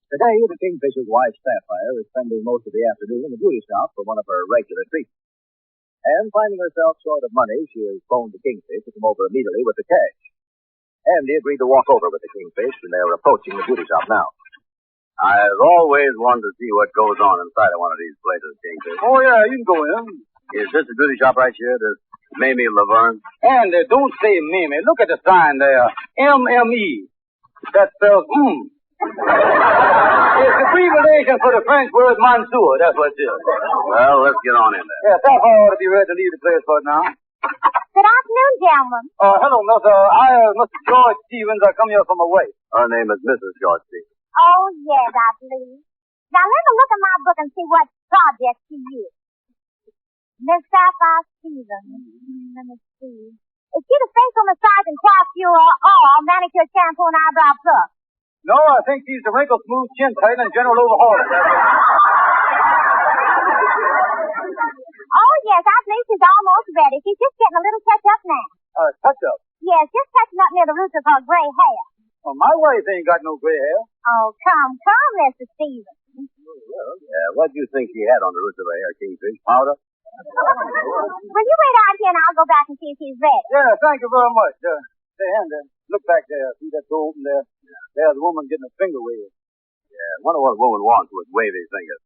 Today, the Kingfisher's wife, Sapphire, is spending most of the afternoon in the beauty shop for one of her regular treatments. And finding herself short of money, she has phoned the Kingfish to come over immediately with the cash. Andy agreed to walk over with the Kingfish, and they're approaching the beauty shop now. I've always wanted to see what goes on inside of one of these places, Kingfish. Oh, yeah, you can go in. Is this the beauty shop right here, this Mamie Laverne? And don't say Mamie. Look at the sign there. M-M-E. That spells It's abbreviation for the French word Monsieur. That's what it is. Well, let's get on in there. Yes, Sapphire ought to be ready to leave the place for now. Good afternoon, gentlemen. Hello, Mr. Mr. George Stevens. I come here from away. Her name is Mrs. George Stevens. Oh, yes, I believe. Now, let me look at my book and see what project she used. Miss Sapphire Stevens. Let me see. Is she the facial massage and coiffure or manicure, shampoo, and eyebrow pluck? No, I think she's the wrinkle smooth chin tight and general overhaul. Oh, yes, I believe she's almost ready. She's just getting a little touch-up now. Touch up? Yes, just touching up near the roots of her gray hair. Well, my wife ain't got no gray hair. Oh, come, Mr. Stevens. Yeah, what do you think she had on the roots of her hair, Kingfish? Powder? Will you wait out here and I'll go back and see if she's ready? Yeah, thank you very much. Say, Andy, look back there. See that door open there? There's a woman getting a finger wave. Yeah, I wonder what a woman wants with wavy fingers.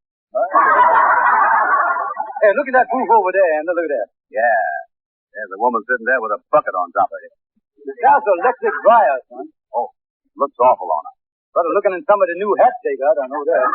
Hey, look at that booth over there, Andy. Look at that. Yeah. There's a woman sitting there with a bucket on top of it. That's electric dryer, son. Oh, looks awful on her. Better looking in some of the new hats they got, I know that.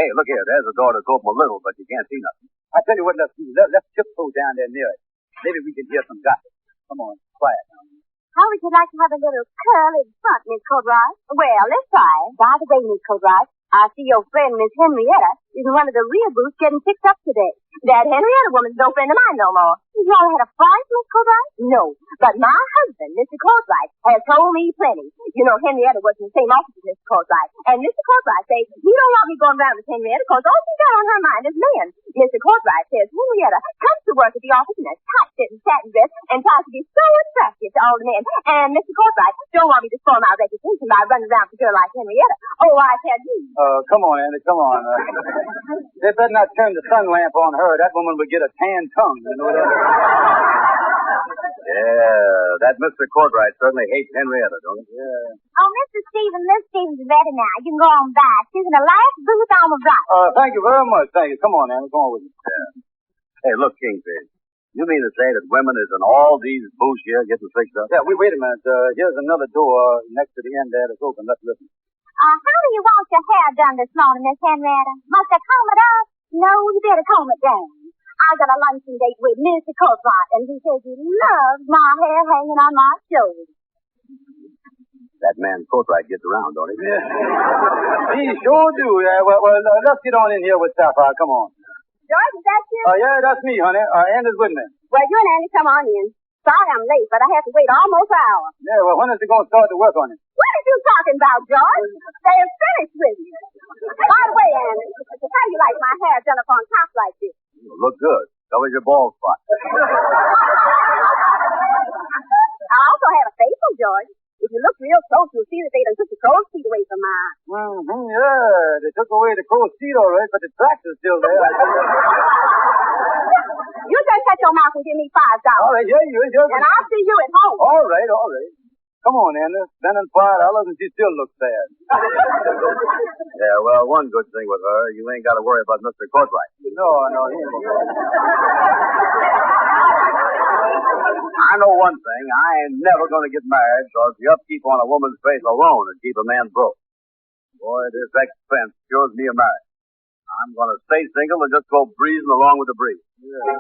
Hey, look here. There's a door that's open a little, but you can't see nothing. I tell you what, let's do. Let's tiptoe down there near it. Maybe we can hear some gossip. Come on, quiet now. How would you like to have a little curl in front, Miss Courtright? Well, let's try it. By the way, Miss Courtright, I see your friend, Miss Henrietta, is in one of the rear booths getting fixed up today. That Henrietta woman's no friend of mine no more. You all had a fight, Miss Courtright? No, but my husband, Mr. Courtright, has told me plenty. You know, Henrietta was in the same office as Mr. Courtright. And Mr. Courtright says he don't want me going around with Henrietta because all she's got on her mind is men. Mr. Courtright says Henrietta comes to work at the office in a tight-fitting satin dress and tries to be so attractive to all the men. And Mr. Courtright don't want me to spoil my reputation by running around with a girl like Henrietta. Oh, I tell you. Come on, Andy, come on. They better not turn the sun lamp on her. That woman would get a tan tongue, you know that? Yeah, that Mr. Courtright certainly hates Henrietta, don't he? Yeah. Oh, Mr. Stevens, Miss Stevens is ready now. You can go on back. She's in the last booth on the right. Thank you very much. Thank you. Come on, Andy. Come on with me. Yeah. Hey, look, Kingfish. You mean to say that women is in all these booths here getting fixed up? Yeah, wait a minute. Here's another door next to the end there that's open. Let's listen. How do you want your hair done this morning, Miss Henrietta? Must I comb it up? No, you better comb it down. I got a luncheon date with Mr. Courtright, and he says he loves my hair hanging on my shoulders. That man Courtright gets around, don't he? Yeah. He sure do. Yeah. Well, let's get on in here with Sapphire. Come on. George, is that you? Yeah, that's me, honey. Andy's with me. Well, you and Andy come on in. Sorry I'm late, but I have to wait almost an hour. Yeah, well, when is he going to start to work on it? What are you talking about, George? They are finished with you. By the way, Andy, how do you like my hair done up on top like this? You look good. Covers your bald spot. I also have a facial, George. If you look real close, you'll see that they done took the crow's feet away from mine. Mm-hmm, yeah, they took away the crow's feet all right, but the tracks are still there. You just shut your mouth and give me $5. All right, yeah, you. And I'll see you at home. All right. Come on, Andy. Spending $5 and she still looks bad. Yeah, well, one good thing with her, you ain't got to worry about Mr. Courtright. No, he ain't. I know one thing. I ain't never going to get married because the upkeep on a woman's face alone would keep a man broke. Boy, this expense cures me a marriage. I'm going to stay single and just go breezing along with the breeze. Yeah.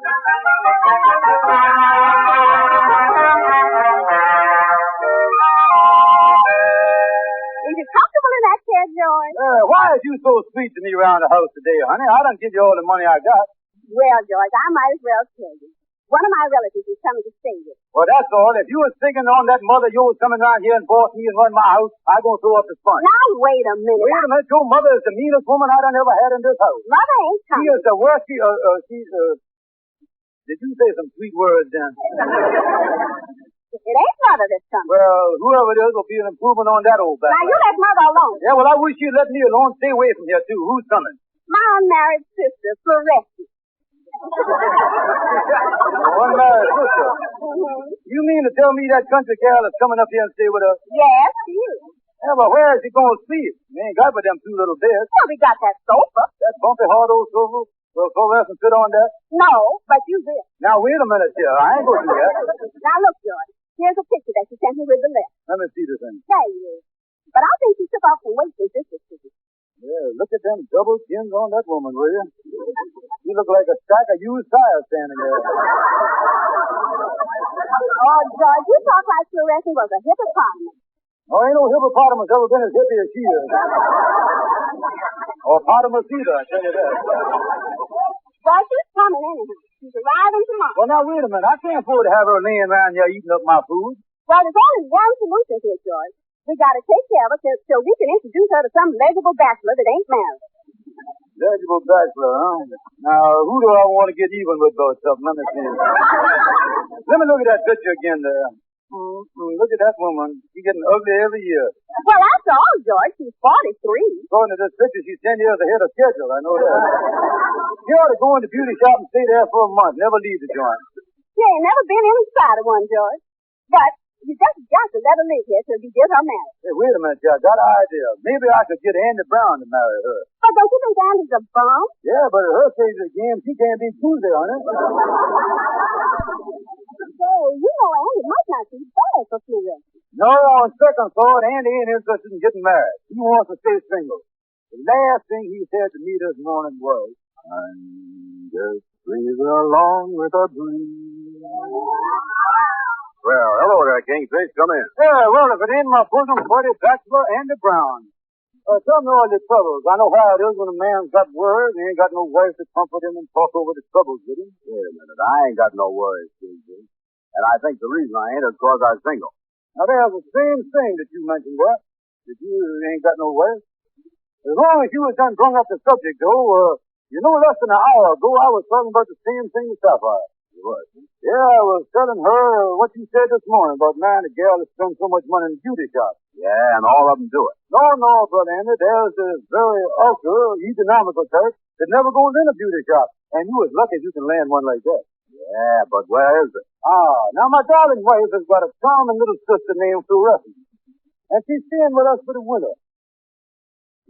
Is you comfortable in that chair, George? Why are you so sweet to me around the house today, honey? I done give you all the money I got. Well, George, I might as well tell you. One of my relatives is coming to stay with. Well, that's all. If you was thinking on that mother of yours coming around here and boss me and run my house, I'm going to throw up the sponge. Now, wait a minute. Wait a minute. Your mother is the meanest woman I done ever had in this house. Mother ain't coming. She is the worst. Did you say some sweet words then? It ain't Mother that's coming. Well, whoever it is will be an improvement on that old Now, bachelor. you let Mother alone. Yeah, well, I wish you'd let me alone. Stay away from here, too. Who's coming? My unmarried sister, Floresci. Unmarried sister. You mean to tell me that country gal is coming up here and stay with us? Yes, she is. Yeah, but where is she going to sleep? We ain't got but them two little beds. Well, we got that sofa. That bumpy, hard old sofa. Will Flores and sit on that? No, but you will. Now, wait a minute here. I ain't going to do that. Now, look, George. Here's a picture that she sent me with the list. Let me see this thing. There you is. But I think she took off some weight since this was fitted. Yeah, look at them double chins on that woman, will you? You look like a stack of used tires standing there. Oh, George, you talk like Floresci was a hippopotamus. Oh, ain't no hippopotamus ever been as hippie as she is. Or potamus either, I tell you that. Well, she's coming anyhow. She's arriving tomorrow. Well, now, wait a minute. I can't afford to have her laying around here eating up my food. Well, there's only one solution to it, George. We gotta take care of her till we can introduce her to some legible bachelor that ain't married. Legible bachelor, huh? Now, who do I want to get even with about something? Let me see. Let me look at that picture again there. Look at that woman. She's getting ugly every year. Well, after all, George, she's 43. According to this picture, she's 10 years ahead of schedule. I know that. She ought to go in the beauty shop and stay there for a month. Never leave the joint. She ain't never been inside of one, George. But you just got to let her live here till you get her married. Hey, wait a minute, Jack. Got an idea. Maybe I could get Andy Brown to marry her. But don't you think Andy's a bum? Yeah, but at her stage of the game, she can't be Tuesday on it. Say, you know Andy might not be bad for Floresci. No, on second thought, Andy ain't interested in getting married. He wants to stay single. The last thing he said to me this morning was, I'm just breathing along with a breeze. Well, hello there, Kingfish. Come in. Yeah, well, if it ain't my bosom buddy, Bachelor Andy Brown. Tell me all your troubles. I know how it is when a man's got worries and ain't got no wife to comfort him and talk over the troubles with him. Wait a minute. I ain't got no worries, Kingfish. And I think the reason I ain't is because I'm single. Now, there's the same thing that you mentioned there, that you ain't got no wife. As long as you was done brought up the subject, though, less than an hour ago, I was talking about the same thing to Sapphire. What? Yeah, I was telling her what you said this morning about marrying a gal that spends so much money in the beauty shop. Yeah, and all of them do it. No, Brother Andy, there's this very ultra-economical type that never goes in a beauty shop. And you as lucky as you can land one like that. Yeah, but where is it? Now my darling wife has got a charming little sister named Floresci. And she's staying with us for the winter.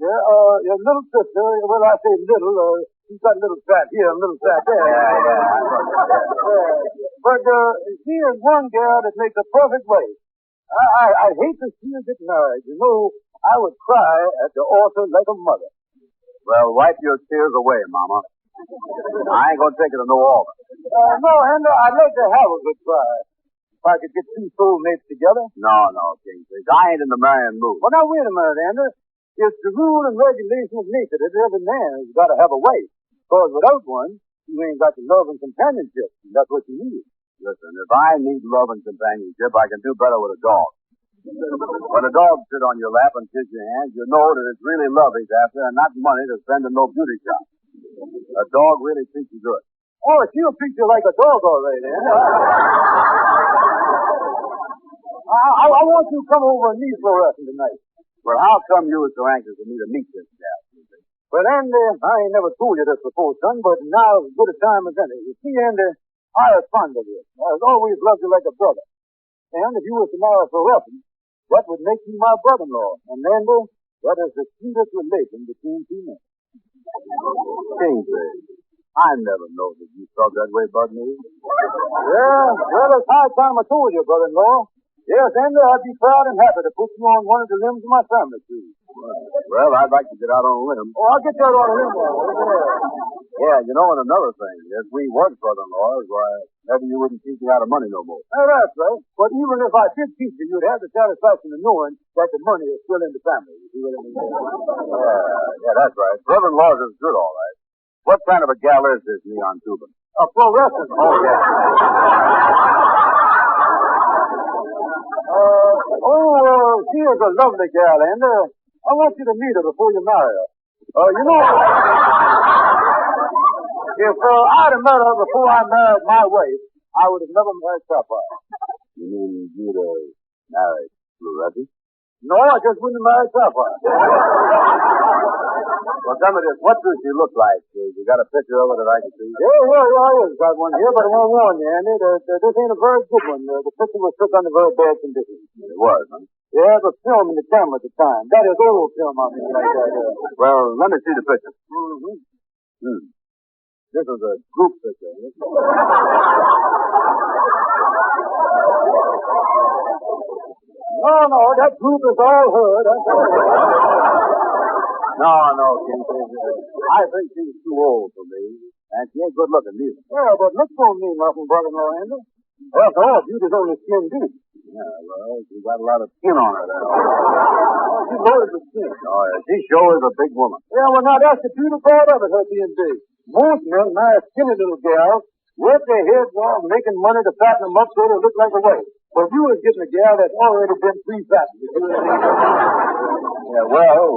Yeah, your little sister, well, I say little, she's got a little fat here and a little fat there. Yeah. But she is one girl that makes a perfect wife. I hate to see her get married. You know, I would cry at the altar like a mother. Well, wipe your tears away, Mama. I ain't gonna take it to no altar. No, Andy, I'd like to have a good cry. If I could get two soulmates together. No, Kingfish. I ain't in the marrying mood. Well, now, wait a minute, Andy. It's the rule and regulation of nature that every man has got to have a wife. Because without one, you ain't got the love and companionship. And that's what you need. Listen, if I need love and companionship, I can do better with a dog. When a dog sits on your lap and kiss your hand, you know that it's really love he's after and not money to spend in no beauty shop. A dog really treats you good. Oh, she'll treat you like a dog, all right, Andy. I want you to come over and meet Floresci tonight. Well, how come you were so anxious for me to meet this gal? Well, Andy, I ain't never told you this before, son, but now as good a time as any. You see, Andy, I was fond of you. I've always loved you like a brother. And if you was to marry Floresci, that would make you my brother-in-law. And, Andy, that is the sweetest relation between two men. Kingfish, I never know that you felt that way about me. Yeah, well, it's high time I told you, brother-in-law. Yes, Andy, I'd be proud and happy to put you on one of the limbs of my family tree. Well, I'd like to get out on a limb. Oh, I'll get that on a limb. Yeah, and another thing, if we weren't brother-in-laws, why, maybe you wouldn't teach me how to money no more. Hey, that's right. But even if I did teach you, you'd have the satisfaction of knowing that the money is still in the family. You see what I mean? Yeah, that's right. Brother-in-laws is good, all right. What kind of a gal is this Neon Tubin? A Floresci. Oh, yeah. She is a lovely gal, and I want you to meet her before you marry her. If I'd have met her before I married my wife, I would have never married Sapphire. You mean you'd marry Fluorescence? No, I just wouldn't marry Sapphire. Well, tell me this. What does she look like? You got a picture of her that I can see? Yeah, I just got one here, but I won't warn you, Andy. This ain't a very good one. The picture was took under very bad conditions. It was, huh? Yeah, it was film in the camera at the time. That is old film, I mean, like that. Well, let me see the picture. Mm-hmm. This is a group picture. No, that group is all her. That's all her. No, Kingfish. I think she's too old for me. And she ain't good looking either. Yeah, but looks don't mean nothing, brother-in-law, Andy. After all, beauty's only skin deep. Yeah, well, she's got a lot of skin on her there. She loaded with skin. Oh, yeah. She sure is a big woman. Yeah, well, now that's the beauty part of it, her being big. Most men marry skinny little gals, work their heads off, making money to fatten them up so they look like a wife. But you was getting a gal that's already been pre-fattened. Yeah, well,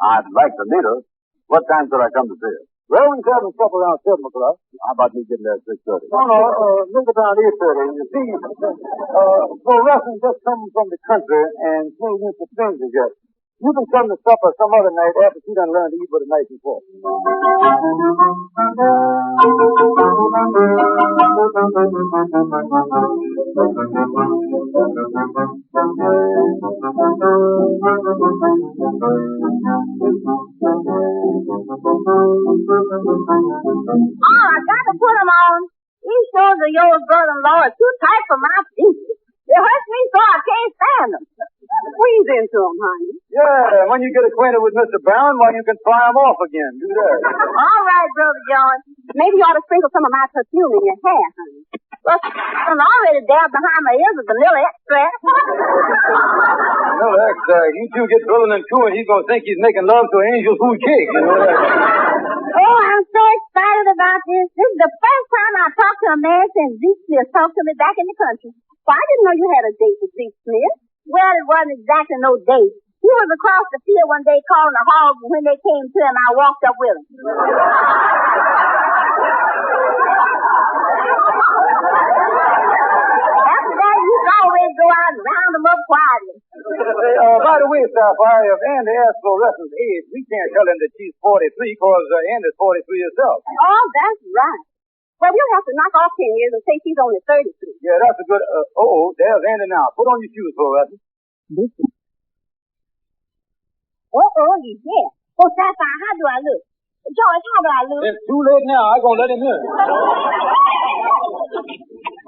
I'd like to meet her. What time should I come to see her? Well, we can have them supper around 7 o'clock. How about me getting there at 6:30? No, look around 8:30. You see, Fluorescence just come from the country and she ain't used to strangers yet. You can come to supper some other night after she done learned to eat with a knife and fork. Oh, I got to put 'em on. These shows of yours, brother-in-law, are too tight for my feet. It hurts me so I can't stand them. Squeeze into 'em, honey. Yeah, when you get acquainted with Mr. Barron, well, you can try him off again. Do that. All right, Brother John. Maybe you ought to sprinkle some of my perfume in your hair, honey. Look, I'm already dabbed behind my ears with vanilla extract. No, you two get drilling and chewing, he's going to think he's making love to an angel food cake, you know that. Oh, I'm so excited about this. This is the first time I talked to a man since Zeke Smith talked to me back in the country. Well, I didn't know you had a date with Zeke Smith. Well, it wasn't exactly no date. He was across the field one day calling the hogs, and when they came to him, I walked up with him. After that, you can always go out and round them up quietly. By the way, Sapphire, if Andy asks Fluorescence's age, we can't tell him that she's 43 because Andy's 43 herself. Oh, that's right. Well, you'll have to knock off 10 years and say she's only 33. Yeah, that's a good, there's Andy now. Put on your shoes, Fluorescence. He's here. Oh, Sapphire, how do I look? George, how do I look? It's too late now. I'm going to let him in.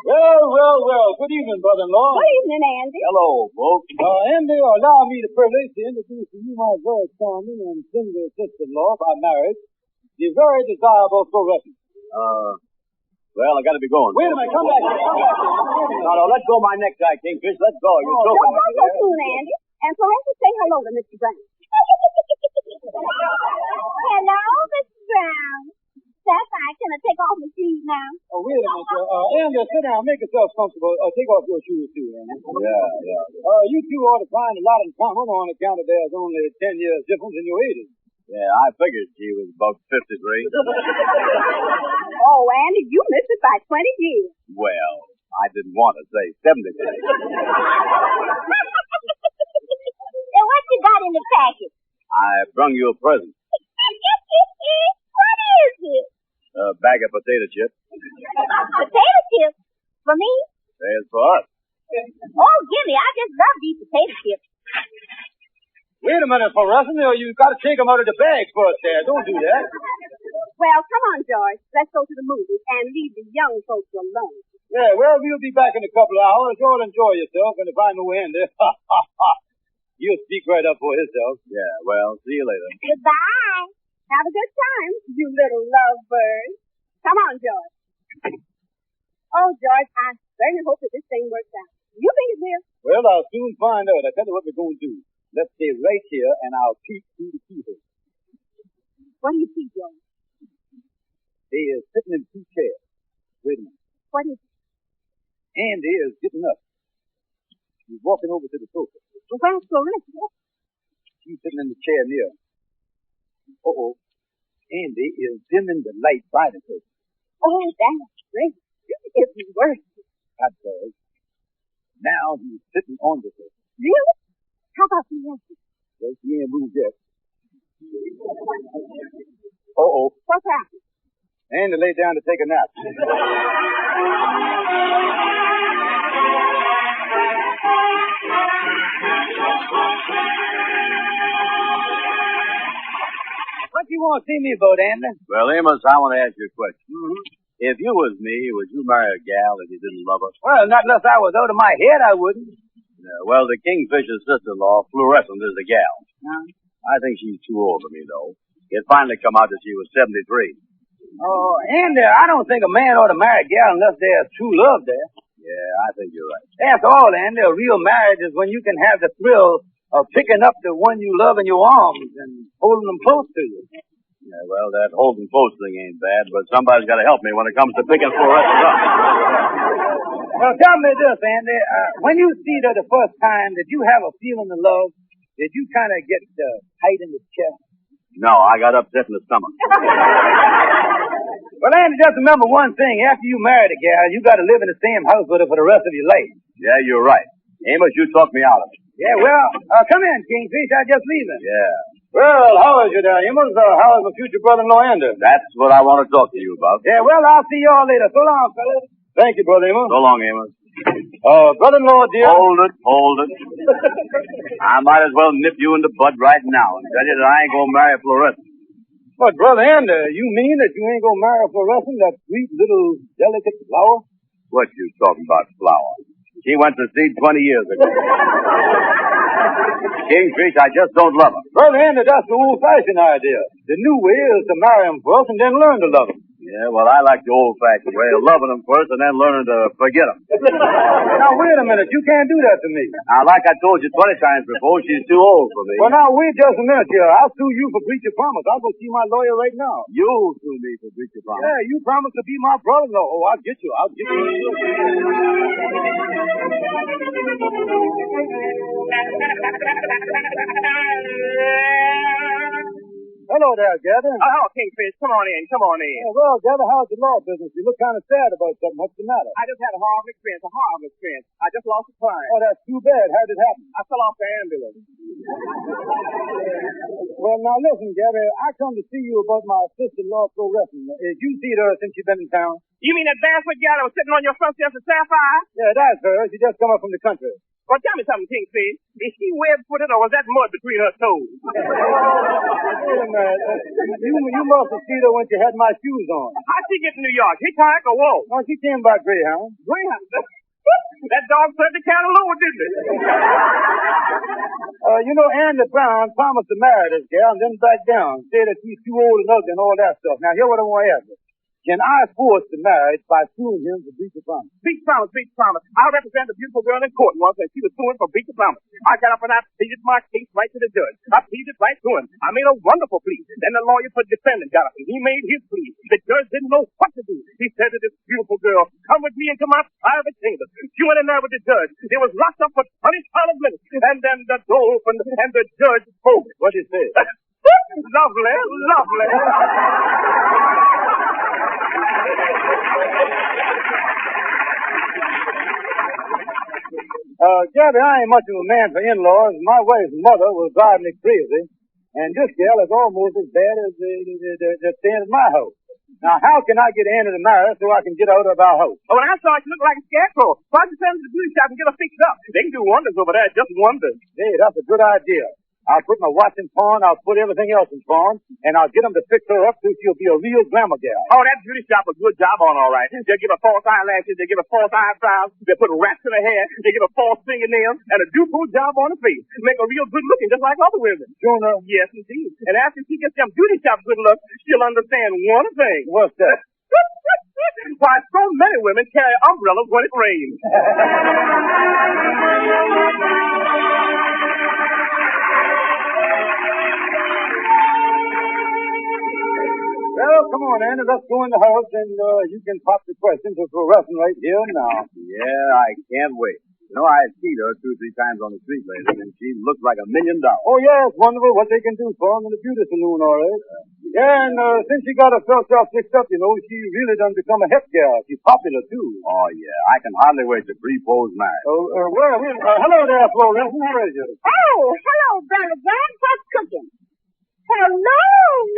Well. Good evening, brother-in-law. Good evening, Andy. Hello, folks. Andy, allow me the privilege to introduce to you my very charming and single sister-in-law by marriage, the very desirable Fluorescence. Well, I got to be going. Wait a minute. Come back here. No, let go of my necktie, Kingfish. Let's go. You're choking me. Don't go soon, Andy. And for him to say hello to Mr. Brown. Hello, Mr. Brown. Sapphire, can I take off my shoes now? Oh, wait a minute, Andy, sit down. Make yourself comfortable. Take off your shoes, too, Andy. Yeah. You two ought to find a lot in common on account of there's only 10 years difference in your ages. Yeah, I figured she was about 53. Oh, Andy, you missed it by 20 years. Well, I didn't want to say 73. And what you got in the package? I brung you a present. What is it? A bag of potato chips. Potato chips? For me? It's for us. Oh, gimme. I just love these potato chips. Wait a minute, Fluorescence. You've got to take them out of the bag first there. Don't do that. Well, come on, George. Let's go to the movies and leave the young folks alone. Yeah, well, we'll be back in a couple of hours. You'll enjoy yourself, and if I know Andy, he'll speak right up for himself. Yeah, well, see you later. Goodbye. Have a good time, you little lovebird. Come on, George. Oh, George, I certainly hope that this thing works out. You think it will? Well, I'll soon find out. I tell you what we're going to do. Let's stay right here, and I'll peek through the keyhole. What do you see, George? They is sitting in two chairs. Wait a minute. What is it? Andy is getting up. He's walking over to the sofa. Well, where's Fluorescence? She's sitting in the chair near him. Andy is dimming the light by the sofa. Oh, that's great. It's worse. That's all. Now he's sitting on the bed. Really? How about you? Well, he ain't moved yet. Uh-oh. What's happening? Andy laid down to take a nap. What you want to see me about, Andy? Well, Amos, I want to ask you a question. Mm-hmm. If you was me, would you marry a gal if you didn't love her? Well, not unless I was out of my head, I wouldn't. Well, the Kingfisher's sister-in-law, Fluorescent, is the gal. Huh? I think she's too old for me, though. It finally come out that she was 73. Oh, Andy, I don't think a man ought to marry a gal unless there's true love there. Yeah, I think you're right. After all, Andy, a real marriage is when you can have the thrill of picking up the one you love in your arms and holding them close to you. Yeah, well, that holding close thing ain't bad, but somebody's got to help me when it comes to picking Fluorescent up. Well, tell me this, Andy. When you see her the first time, did you have a feeling of love? Did you kind of get tight in the chest? No, I got upset in the stomach. Well, Andy, just remember one thing. After you marry a gal, you got to live in the same house with her for the rest of your life. Yeah, you're right. Amos, you talked me out of it. Yeah, well, come in, Kingfish. I just leaving. Yeah. Well, how is you there, Amos? How is my future brother-in-law, Andy? That's what I want to talk to you about. Yeah, well, I'll see y'all later. So long, fellas. Thank you, Brother Amos. So long, Amos. Brother-in-law, dear. Hold it. I might as well nip you in the bud right now and tell you that I ain't gonna marry Fluorescent. But, Brother Andy, you mean that you ain't gonna marry Fluorescent, that sweet little delicate flower? What you talking about, flower? She went to seed 20 years ago. Kingfish, I just don't love her. Brother Andy, that's the old-fashioned idea. The new way is to marry him first and then learn to love him. Yeah, well, I like the old-fashioned way of loving them first and then learning to forget them. Now, wait a minute. You can't do that to me. Now, like I told you 20 times before, she's too old for me. Well, now, wait just a minute here. I'll sue you for breach of promise. I'll go see my lawyer right now. You'll sue me for breach of promise. Yeah, you promised to be my brother-in-law. Oh, I'll get you. Hello there, Gather. Oh, Kingfish, come on in. Yeah, well, Gather, how's the law business? You look kind of sad about something. What's the matter? I just had a horrible experience. I just lost a client. Oh, that's too bad. How did it happen? I fell off the ambulance. Well, now listen, Gather, I come to see you about my sister-in-law, Fluorescent. You seen her since you've been in town? You mean that barefoot gal that was sitting on your front steps at Sapphire? Yeah, that's her. She just come up from the country. Well, tell me something, Kingfish. Is she web-footed or was that mud between her toes? Wait a minute. You must have seen her when she had my shoes on. How'd she get to New York? Hitchhike or walk? Oh, she came by Greyhound. Greyhound? That dog certainly can't alone, didn't it? Andy Brown promised to marry this gal and then back down. Said that she's too old and ugly and all that stuff. Now, here's what I want to ask you. Can I force the marriage by suing him for breach of promise? Breach of promise. I represented a beautiful girl in court once, and she was suing for breach of promise. I got up and I pleaded my case right to the judge. I pleaded right to him. I made a wonderful plea. Then the lawyer for the defendant got up, and he made his plea. The judge didn't know what to do. He said to this beautiful girl, "Come with me into my private chamber." She went in there with the judge. They was locked up for 20 solid minutes. And then the door opened, and the judge spoke. What did he say? Lovely. Gabby, I ain't much of a man for in-laws. My wife's mother was driving me crazy. And this gal is almost as bad as the staying at my house. Now, how can I get Annie to marry so I can get out of our house? Oh, when I saw her, she looked like a scarecrow. Why don't you send her to the beauty shop and get her fixed up? They can do wonders over there, just wonders. Hey, that's a good idea. I'll put my watch in pawn, I'll put everything else in pawn, and I'll get them to fix her up so she'll be a real glamour gal. Oh, that beauty shop a good job on, all right. They'll give her false eyelashes, they'll give her false eyebrows, they'll put rats in her hair, they give her false fingernails, and a duplo job on her face. Make her real good looking, just like other women. Jonah? Yes, indeed. And after she gets them beauty shop good looks, she'll understand one thing. What's that? Why, so many women carry umbrellas when it rains. Well, come on, Andy. Let's go in the house and you can pop the questions to Fluorescent right here and now. Yeah, I can't wait. I had seen her 2 or 3 times on the street lately, and she looked like $1 million. Oh, yeah, it's wonderful what they can do for them in the beauty saloon, all right. Yeah, and since she got herself all fixed up, she really done become a hip gal. She's popular, too. Oh, yeah. I can hardly wait to pre-pose marriage. Hello there, Florence. Who is you? Oh, hello, Brother Brown. What's cooking? Hello,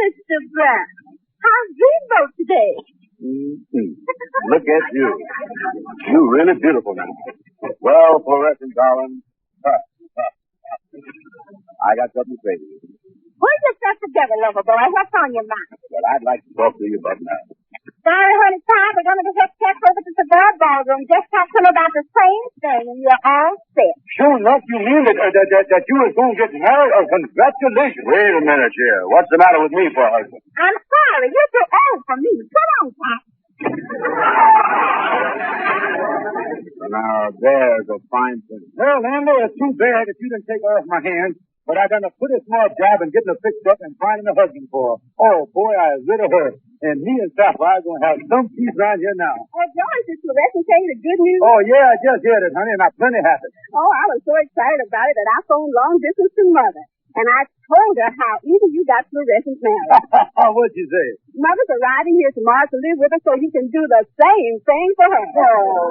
Mr. Brown. How's Dreamboat today? Look at you. You really beautiful now. Well, Fluorescent, darling. I got something to say to you. We're just got together, lover boy. What's on your mind? Well, I'd like to talk to you about now. Sorry, honey, Tom. We're going to the head check over to the cigar ballroom. Just talk to him about the same thing, and you're all set. Sure enough, you mean that you was going to get married? Oh, congratulations. Wait a minute here. What's the matter with me for a husband? I'm sorry. You're too old for me. Sit on, Tom. So now, there's a fine thing. Well, Lando, it's too bad that you didn't take her off my hands. But I done a pretty smart job in getting her fixed up and finding a husband for her. Oh, boy, I was rid of her. And me and Sapphire are going to have some peace around here now. Oh, George, did Fluorescent tell you the good news? Oh, yeah, I just heard it, honey, and I'm plenty happy. Oh, I was so excited about it that I phoned long distance to Mother. And I told her how easy you got Fluorescent married. What'd you say? Mother's arriving here tomorrow to live with her so you can do the same thing for her. Oh.